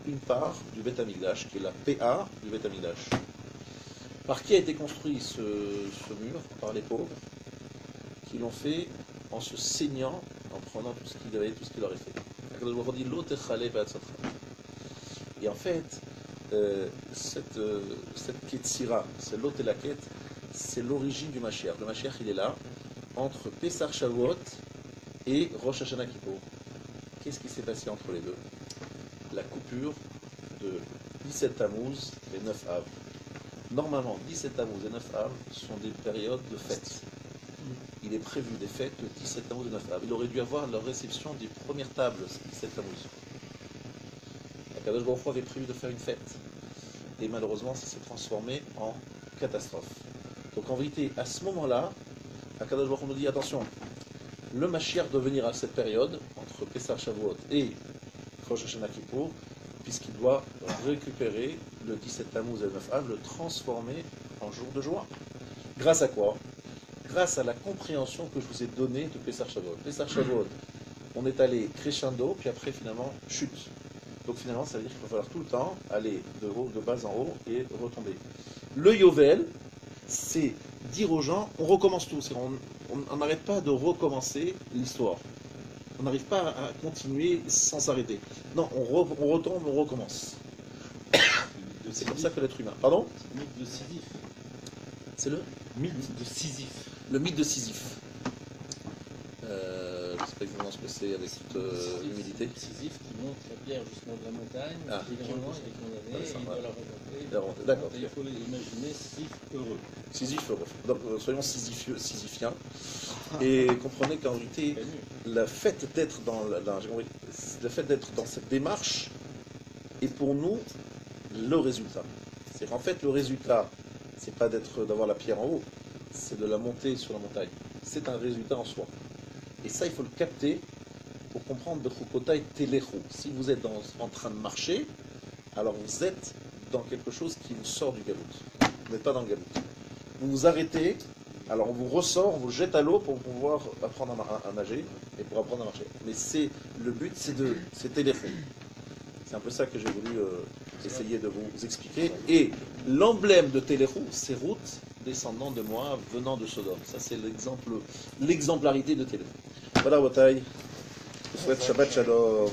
une part du Beit Hamikdash, qui est la PA du Beit Hamikdash. Par qui a été construit ce mur? Par les pauvres, qui l'ont fait en se saignant, en prenant tout ce qu'il avait, tout ce qu'il aurait fait. Akadosh Baruch Hu dit L'otechale, et en fait, cette Ketzira, c'est l'ot et la quête, c'est l'origine du Mashiach. Le Mashiach, il est là, entre Pessah Shavuot et Rosh Hashanah Kippour. Qu'est-ce qui s'est passé entre les deux? La coupure de 17 Tammuz et 9 Av. Normalement, 17 Tammuz et 9 Av sont des périodes de fêtes. Il est prévu des fêtes de 17 Tammuz et 9 Av. Il aurait dû avoir leur réception des premières tables, 17 Tammuz. Akadosh Baruch Hu avait prévu de faire une fête. Et malheureusement, ça s'est transformé en catastrophe. Donc en vérité, à ce moment-là, Akadosh Baruch Hu nous dit, attention, le Mashiach doit venir à cette période, entre Pessah Shavuot et Rosh Hashanah Kippour, puisqu'il doit récupérer le 17 Tammuz et le 9 Av, le transformer en jour de joie. Grâce à quoi? grâce à la compréhension que je vous ai donnée de Pessar Shavuot. Pessar Shavuot, on est allé crescendo, puis après finalement chute. Donc finalement, ça veut dire qu'il va falloir tout le temps aller de bas en haut et retomber. Le Yovel, c'est dire aux gens, on recommence tout. On n'arrête pas de recommencer l'histoire. On n'arrive pas à continuer sans s'arrêter. Non, on retombe, on recommence. C'est comme ça que l'être humain. Pardon? C'est le mythe de Sisyphe. C'est le Mythe de Sisyphe. Le mythe de Sisyphe. Je ne sais pas exactement ce que c'est avec toute l'humilité. Sisyphe qui monte la pierre jusqu'en haut de la montagne, qui est vraiment condamné, et il doit la remonter. D'accord. Il faut imaginer Sisyphe heureux. Sisyphe heureux. Donc soyons sisyphiens. Et comprenez qu'en réalité, le fait d'être dans cette démarche est pour nous le résultat. C'est qu'en fait, le résultat, c'est pas d'avoir la pierre en haut, c'est de la monter sur la montagne. C'est un résultat en soi. Et ça, il faut le capter pour comprendre Bechukotai Telechu. Si vous êtes en train de marcher, alors vous êtes dans quelque chose qui vous sort du galout. Vous n'êtes pas dans le galout. Vous vous arrêtez, alors on vous ressort, on vous jette à l'eau pour pouvoir apprendre à nager et pour apprendre à marcher. Mais le but, c'est Telechu. C'est un peu ça que j'ai voulu essayer de vous expliquer. Et l'emblème de Telechu, c'est Ruth, descendant de moi, venant de Sodome. Ça, c'est l'exemplarité de Telechu. Voilà, Wataï. Je vous souhaite Shabbat Shalom.